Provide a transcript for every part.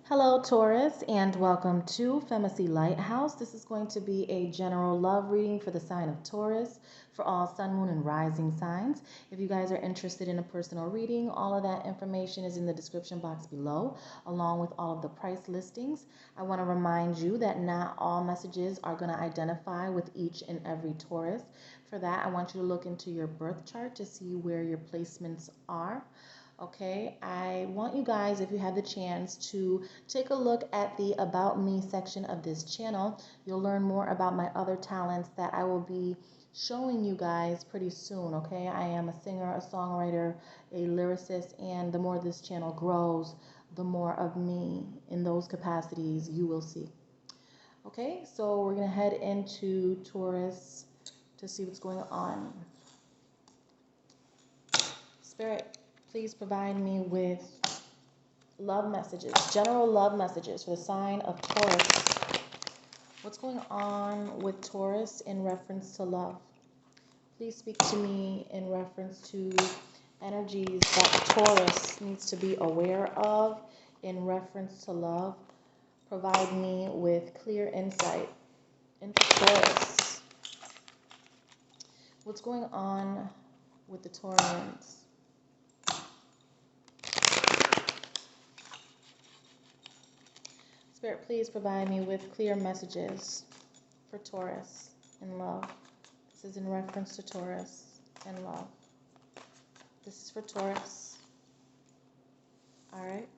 Hello, Taurus, and welcome to FEMACY Lighthouse. This is going to be a general love reading for the sign of Taurus for all sun, moon, and rising signs. If you guys are interested in a personal reading, all of that information is in the description box below, along with all of the price listings. I want to remind you that not all messages are going to identify with each and every Taurus. For that, I want you to look into your birth chart to see where your placements are. Okay, I want you guys, if you have the chance, to take a look at the About Me section of this channel. You'll learn more about my other talents that I will be showing you guys pretty soon, okay? I am a singer, a songwriter, a lyricist, and the more this channel grows, the more of me in those capacities you will see. Okay, so we're going to head into Taurus to see what's going on. Spirit, please provide me with love messages, general love messages for the sign of Taurus. What's going on with Taurus in reference to love? Please speak to me in reference to energies that Taurus needs to be aware of in reference to love. Provide me with clear insight into Taurus. What's going on with the Taurians? Spirit, please provide me with clear messages for Taurus in love. This is in reference to Taurus and love. This is for Taurus. All right.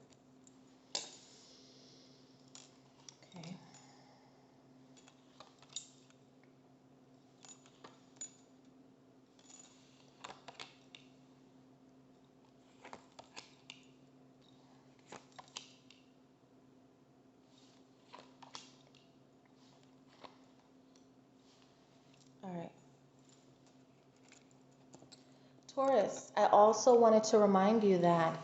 Okay. All right. Taurus, I also wanted to remind you that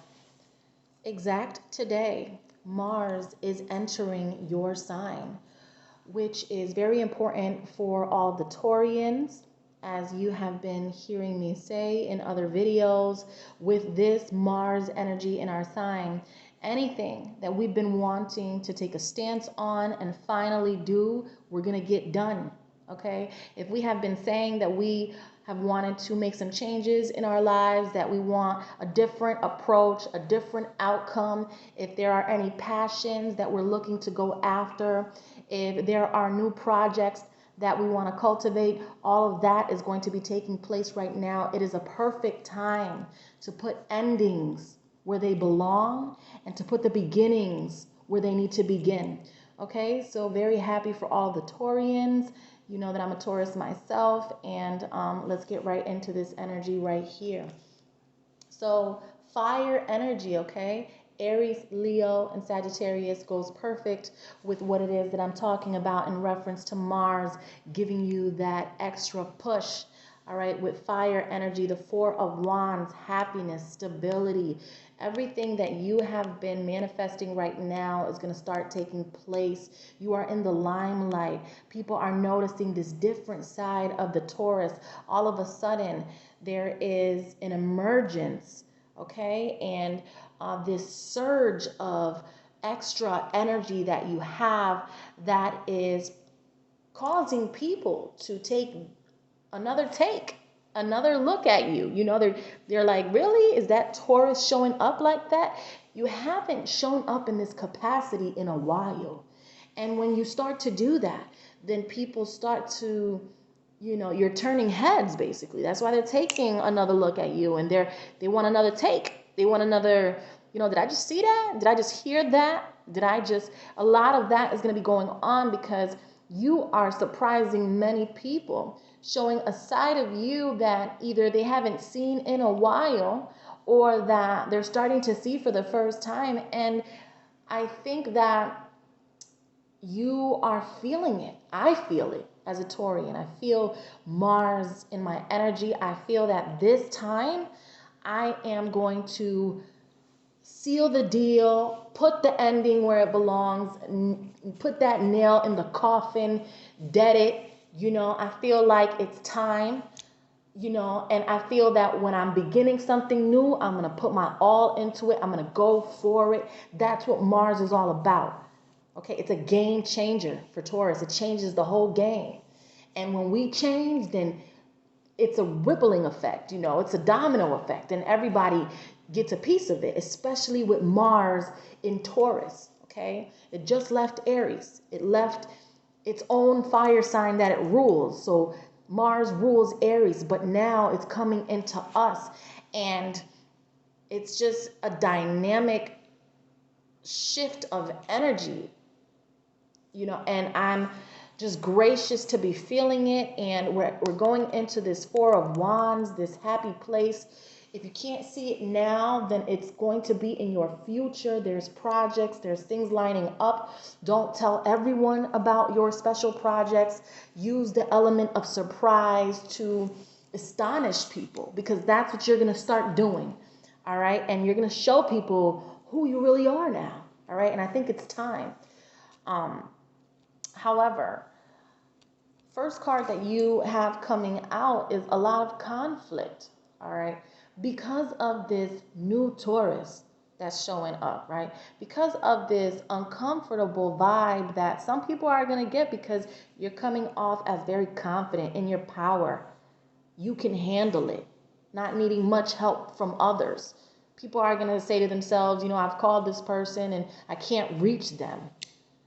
exact today, Mars is entering your sign, which is very important for all the Taurians, as you have been hearing me say in other videos. With this Mars energy in our sign, anything that we've been wanting to take a stance on and finally do, we're going to get done. Okay? If we have been saying that we have wanted to make some changes in our lives, that we want a different approach, a different outcome, if there are any passions that we're looking to go after, if there are new projects that we want to cultivate, all of that is going to be taking place right now. It is a perfect time to put endings where they belong and to put the beginnings where they need to begin. Okay, so very happy for all the Taurians. You know that I'm a Taurus myself, and let's get right into this energy right here. So fire energy, okay? Aries, Leo, and Sagittarius goes perfect with what it is that I'm talking about in reference to Mars giving you that extra push. All right, with fire energy, the Four of Wands, happiness, stability, everything that you have been manifesting right now is going to start taking place. You are in the limelight. People are noticing this different side of the Taurus. All of a sudden, there is an emergence, okay? And this surge of extra energy that you have that is causing people to take another look at you. You know, they're like, really? Is that Taurus showing up like that? You haven't shown up in this capacity in a while. And when you start to do that, then people start to, you know, you're turning heads basically. That's why they're taking another look at you, and they want another take. They want another, you know, did I just see that? Did I just hear that? A lot of that is going to be going on because you are surprising many people, showing a side of you that either they haven't seen in a while or that they're starting to see for the first time. And I think that you are feeling it. I feel it as a Taurian. I feel Mars in my energy. I feel that this time I am going to seal the deal, put the ending where it belongs, put that nail in the coffin, dead it. You know, I feel like it's time And I feel that when I'm beginning something new, I'm going to put my all into it. I'm going to go for it. That's what Mars is all about. Okay, it's a game changer for Taurus. It changes the whole game. And when we change, then it's a rippling effect, it's a domino effect, and everybody gets a piece of it, especially with Mars in Taurus. Okay, it just left Aries. It left its own fire sign that it rules. So Mars rules Aries, but now it's coming into us, and it's just a dynamic shift of energy, and I'm just gracious to be feeling it. And we're going into this Four of Wands, this happy place. If you can't see it now, then it's going to be in your future. There's projects, there's things lining up. Don't tell everyone about your special projects. Use the element of surprise to astonish people, because that's what you're going to start doing. All right. And you're going to show people who you really are now. All right. And I think it's time. However, first card that you have coming out is a lot of conflict, all right? Because of this new Taurus that's showing up, right? Because of this uncomfortable vibe that some people are going to get, because you're coming off as very confident in your power. You can handle it, not needing much help from others. People are going to say to themselves, I've called this person and I can't reach them.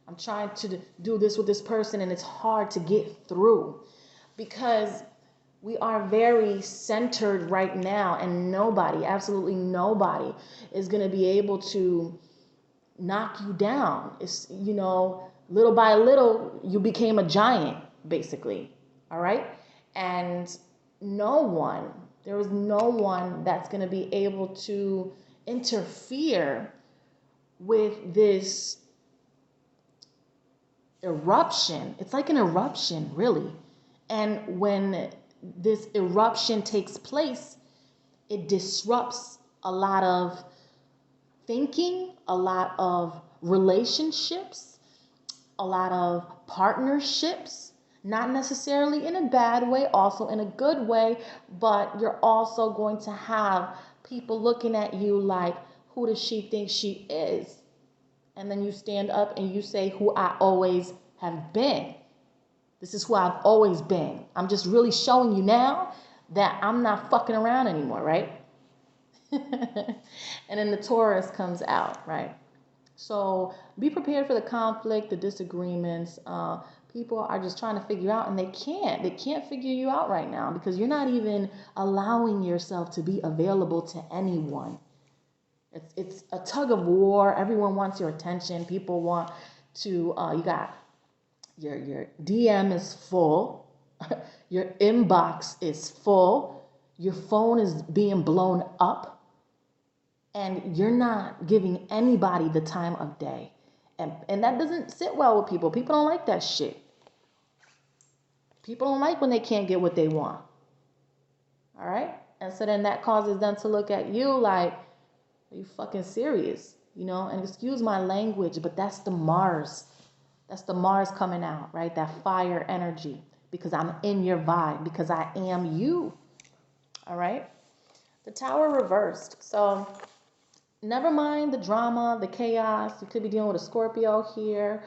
I'm trying to do this with this person and it's hard to get through, because we are very centered right now, and nobody, absolutely nobody, is going to be able to knock you down. It's, little by little, you became a giant, basically. All right. And there is no one that's going to be able to interfere with this eruption. It's like an eruption, really. And when this eruption takes place, it disrupts a lot of thinking, a lot of relationships, a lot of partnerships, not necessarily in a bad way, also in a good way, but you're also going to have people looking at you like, who does she think she is? And then you stand up and you say, who I always have been. This is who I've always been. I'm just really showing you now that I'm not fucking around anymore, right? And then the Taurus comes out, right? So be prepared for the conflict, the disagreements. People are just trying to figure out, and they can't. They can't figure you out right now, because you're not even allowing yourself to be available to anyone. It's a tug of war. Everyone wants your attention. People want to, you got your DM is full. Your inbox is full. Your phone is being blown up. And you're not giving anybody the time of day. And that doesn't sit well with people. People don't like that shit. People don't like when they can't get what they want. All right? And so then that causes them to look at you like, are you fucking serious? And excuse my language, but that's the Mars. That's the Mars coming out, right? That fire energy, because I'm in your vibe, because I am you. All right? The Tower reversed. So never mind the drama, the chaos. You could be dealing with a Scorpio here.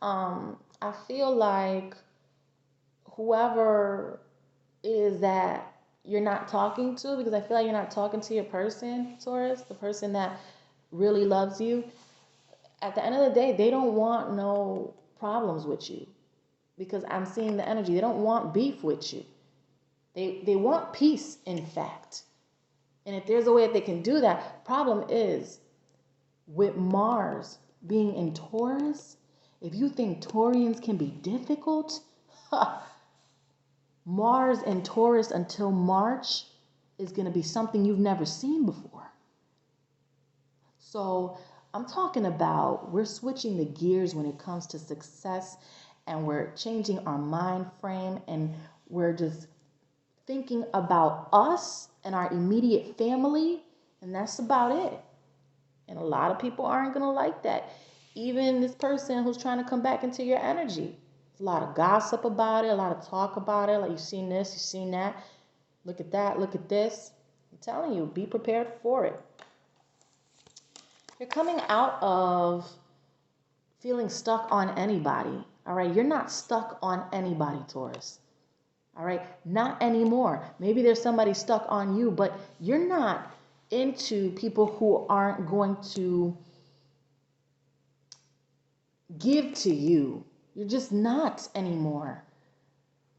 I feel like whoever it is that you're not talking to, because I feel like you're not talking to your person, Taurus, the person that really loves you. At the end of the day, they don't want no problems with you, because I'm seeing the energy. They don't want beef with you. They want peace, in fact. And if there's a way that they can do that, problem is with Mars being in Taurus, if you think Taurians can be difficult, Mars in Taurus until March is going to be something you've never seen before. So I'm talking about, we're switching the gears when it comes to success, and we're changing our mind frame, and we're just thinking about us and our immediate family, and that's about it. And a lot of people aren't going to like that. Even this person who's trying to come back into your energy. There's a lot of gossip about it, a lot of talk about it, like you've seen this, you've seen that. Look at that. Look at this. I'm telling you, be prepared for it. You're coming out of feeling stuck on anybody. All right. You're not stuck on anybody, Taurus. All right. Not anymore. Maybe there's somebody stuck on you, but you're not into people who aren't going to give to you. You're just not anymore.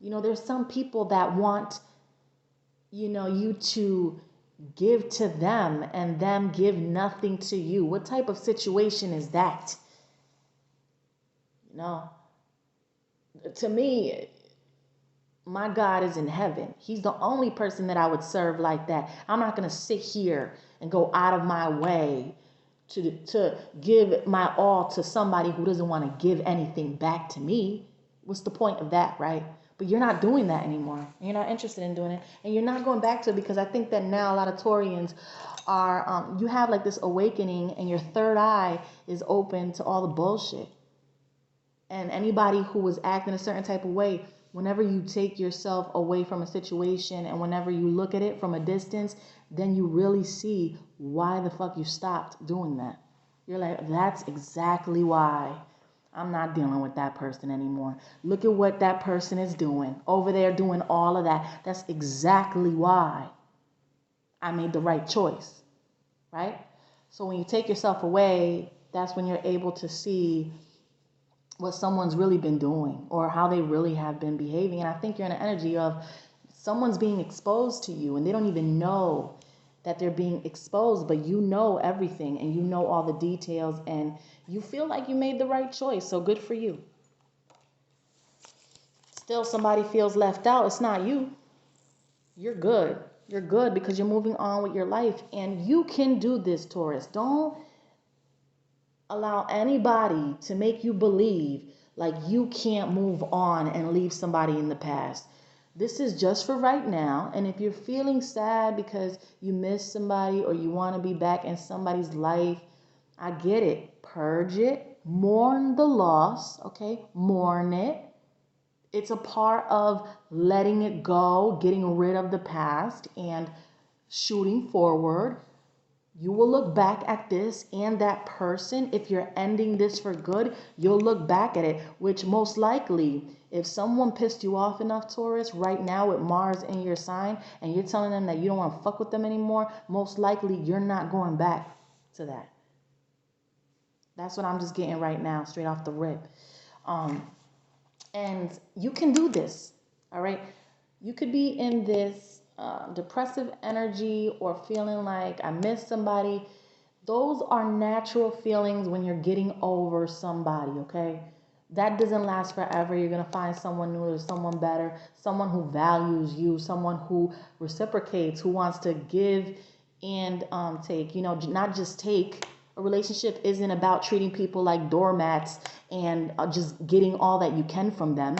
There's some people that want, you to give to them and them give nothing to you. What type of situation is that? To me, my God is in heaven. He's the only person that I would serve like that. I'm not going to sit here and go out of my way to give my all to somebody who doesn't want to give anything back to me. What's the point of that, right? But you're not doing that anymore. You're not interested in doing it. And you're not going back to it because I think that now a lot of Taurians are, you have like this awakening and your third eye is open to all the bullshit. And anybody who was acting a certain type of way, whenever you take yourself away from a situation and whenever you look at it from a distance, then you really see why the fuck you stopped doing that. You're like, that's exactly why I'm not dealing with that person anymore. Look at what that person is doing over there, doing all of that. That's exactly why I made the right choice, right? So when you take yourself away, that's when you're able to see what someone's really been doing or how they really have been behaving. And I think you're in an energy of someone's being exposed to you and they don't even know that they're being exposed, but you know everything and you know all the details and you feel like you made the right choice. So good for you. Still, somebody feels left out. It's not you. You're good. You're good because you're moving on with your life and you can do this, Taurus. Don't allow anybody to make you believe like you can't move on and leave somebody in the past. This is just for right now. And if you're feeling sad because you miss somebody or you want to be back in somebody's life, I get it. Purge it. Mourn the loss. Okay? Mourn it. It's a part of letting it go, getting rid of the past and shooting forward. You will look back at this and that person. If you're ending this for good, you'll look back at it, which most likely, if someone pissed you off enough, Taurus, right now with Mars in your sign, and you're telling them that you don't want to fuck with them anymore, most likely you're not going back to that. That's what I'm just getting right now, straight off the rip. And you can do this, all right? You could be in this depressive energy or feeling like I miss somebody. Those are natural feelings when you're getting over somebody, okay? That doesn't last forever. You're going to find someone new or someone better, someone who values you, someone who reciprocates, who wants to give and take, not just take. A relationship isn't about treating people like doormats and just getting all that you can from them,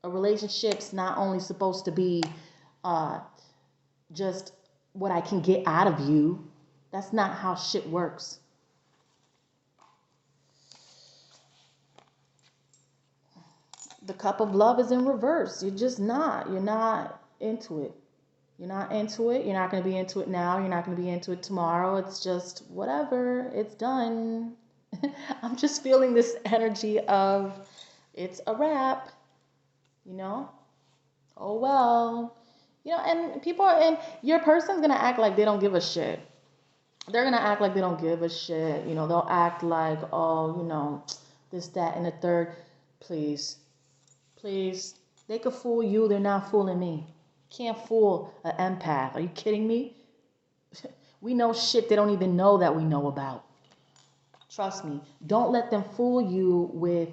A relationship's not only supposed to be just what I can get out of you. That's not how shit works. The cup of love is in reverse. You're just not. You're not into it. You're not into it. You're not going to be into it now. You're not going to be into it tomorrow. It's just whatever. It's done. I'm just feeling this energy of it's a wrap. Oh well, and people are, and your person's gonna act like they don't give a shit. They're gonna act like they don't give a shit. They'll act like, oh, this, that, and the third. Please, they could fool you. They're not fooling me. Can't fool an empath. Are you kidding me? We know shit they don't even know that we know about. Trust me. Don't let them fool you with,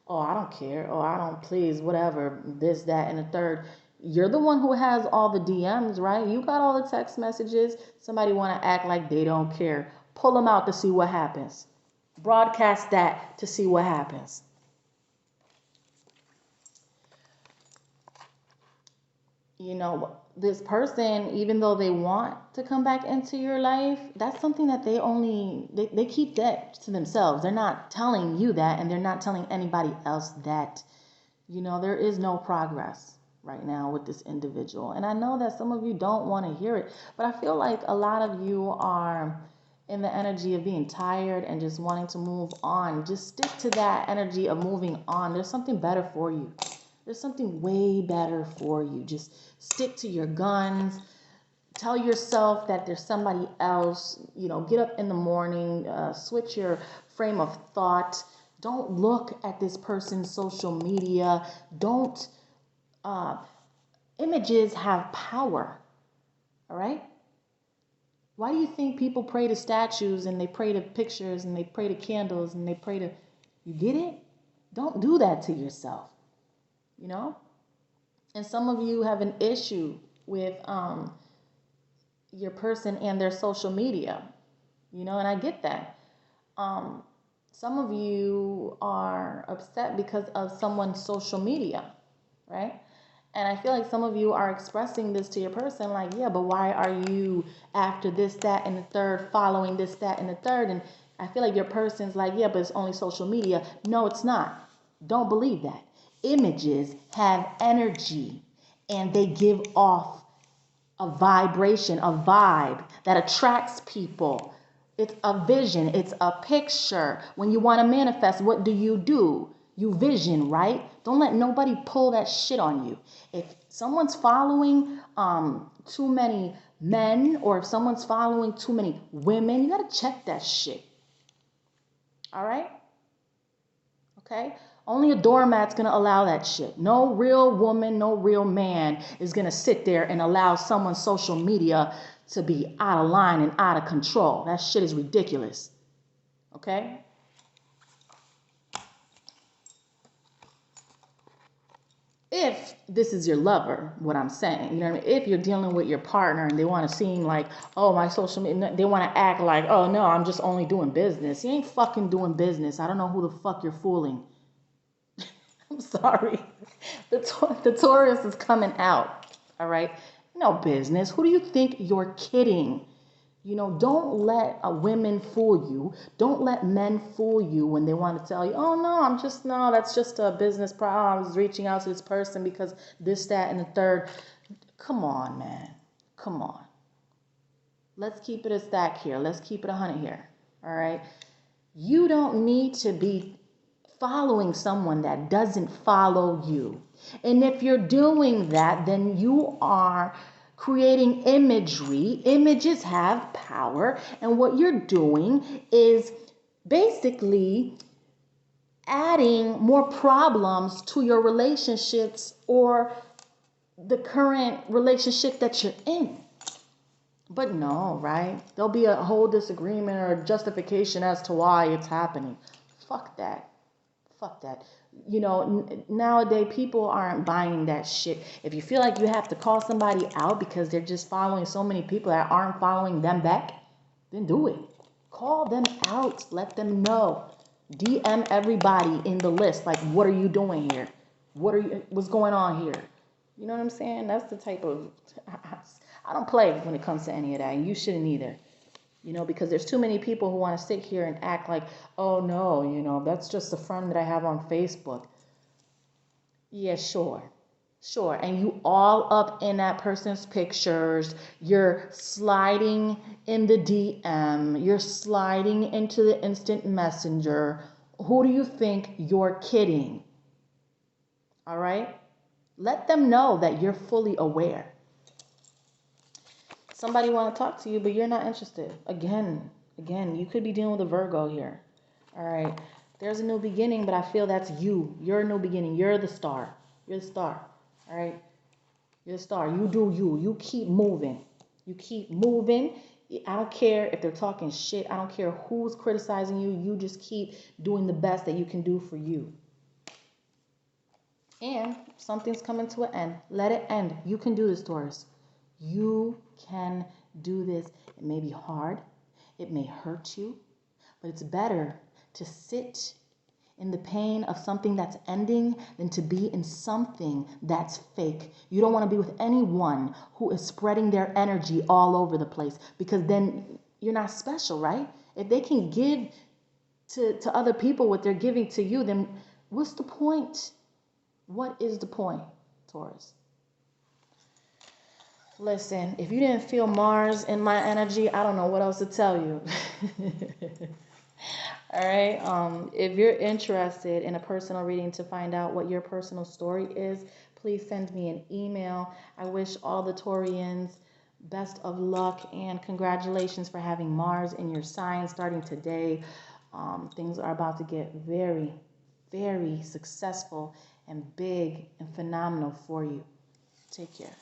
oh, I don't care. Oh, I don't, please, whatever, this, that, and the third. You're the one who has all the DMs, right? You got all the text messages. Somebody want to act like they don't care. Pull them out to see what happens. Broadcast that to see what happens. This person, even though they want to come back into your life, that's something that they keep that to themselves. They're not telling you that, and they're not telling anybody else that, there is no progress, right now with this individual. And I know that some of you don't want to hear it, but I feel like a lot of you are in the energy of being tired and just wanting to move on. Just stick to that energy of moving on. There's something better for you. There's something way better for you. Just stick to your guns. Tell yourself that there's somebody else. Get up in the morning, switch your frame of thought. Don't look at this person's social media. Don't. Images have power. All right? Why do you think people pray to statues and they pray to pictures and they pray to candles and they pray to... You get it? Don't do that to yourself. And some of you have an issue with your person and their social media, and I get that. Some of you are upset because of someone's social media, right? And I feel like some of you are expressing this to your person like, yeah, but why are you after this, that, and the third, following this, that, and the third? And I feel like your person's like, yeah, but it's only social media. No, it's not. Don't believe that. Images have energy and they give off a vibration, a vibe that attracts people. It's a vision. It's a picture. When you want to manifest, what do? You vision, right? Don't let nobody pull that shit on you. If someone's following too many men or if someone's following too many women, you got to check that shit. All right? Okay? Only a doormat's going to allow that shit. No real woman, no real man is going to sit there and allow someone's social media to be out of line and out of control. That shit is ridiculous. Okay? If this is your lover, what I'm saying, you know what I mean? If you're dealing with your partner and they want to seem like, oh, my social media, they want to act like, oh, no, I'm just only doing business. You ain't fucking doing business. I don't know who the fuck you're fooling. I'm sorry. The Taurus is coming out, all right? No business. Who do you think you're kidding? Don't let women fool you. Don't let men fool you when they want to tell you, oh, no, that's just a business problem. I was reaching out to this person because this, that, and the third. Come on, man. Come on. Let's keep it a stack here. Let's keep it 100 here, all right? You don't need to be following someone that doesn't follow you. And if you're doing that, then you are creating imagery. Images have power. And what you're doing is basically adding more problems to your relationships or the current relationship that you're in. But no, right? There'll be a whole disagreement or justification as to why it's happening. Fuck that. Fuck that. Nowadays people aren't buying that shit. If you feel like you have to call somebody out because they're just following so many people that aren't following them back, then do it. Call them out. Let them know. DM everybody in the list. Like, what are you doing here? What's going on here? You know what I'm saying? That's the type of... I don't play when it comes to any of that. And you shouldn't either. Because there's too many people who want to sit here and act like, oh, no, that's just a friend that I have on Facebook. Yeah, sure. And you all up in that person's pictures. You're sliding in the DM. You're sliding into the instant messenger. Who do you think you're kidding? All right? Let them know that you're fully aware. Somebody want to talk to you, but you're not interested. Again, you could be dealing with a Virgo here. All right. There's a new beginning, but I feel that's you. You're a new beginning. You're the star. You're the star. All right. You're the star. You do you. You keep moving. You keep moving. I don't care if they're talking shit. I don't care who's criticizing you. You just keep doing the best that you can do for you. And something's coming to an end. Let it end. You can do this, Taurus. You can do this. It may be hard. It may hurt you. But it's better to sit in the pain of something that's ending than to be in something that's fake. You don't want to be with anyone who is spreading their energy all over the place, because then you're not special, right? If they can give to other people what they're giving to you, then what's the point? What is the point, Taurus? Listen, if you didn't feel Mars in my energy, I don't know what else to tell you. All right. If you're interested in a personal reading to find out what your personal story is, please send me an email. I wish all the Taurians best of luck and congratulations for having Mars in your sign starting today. Things are about to get very, very successful and big and phenomenal for you. Take care.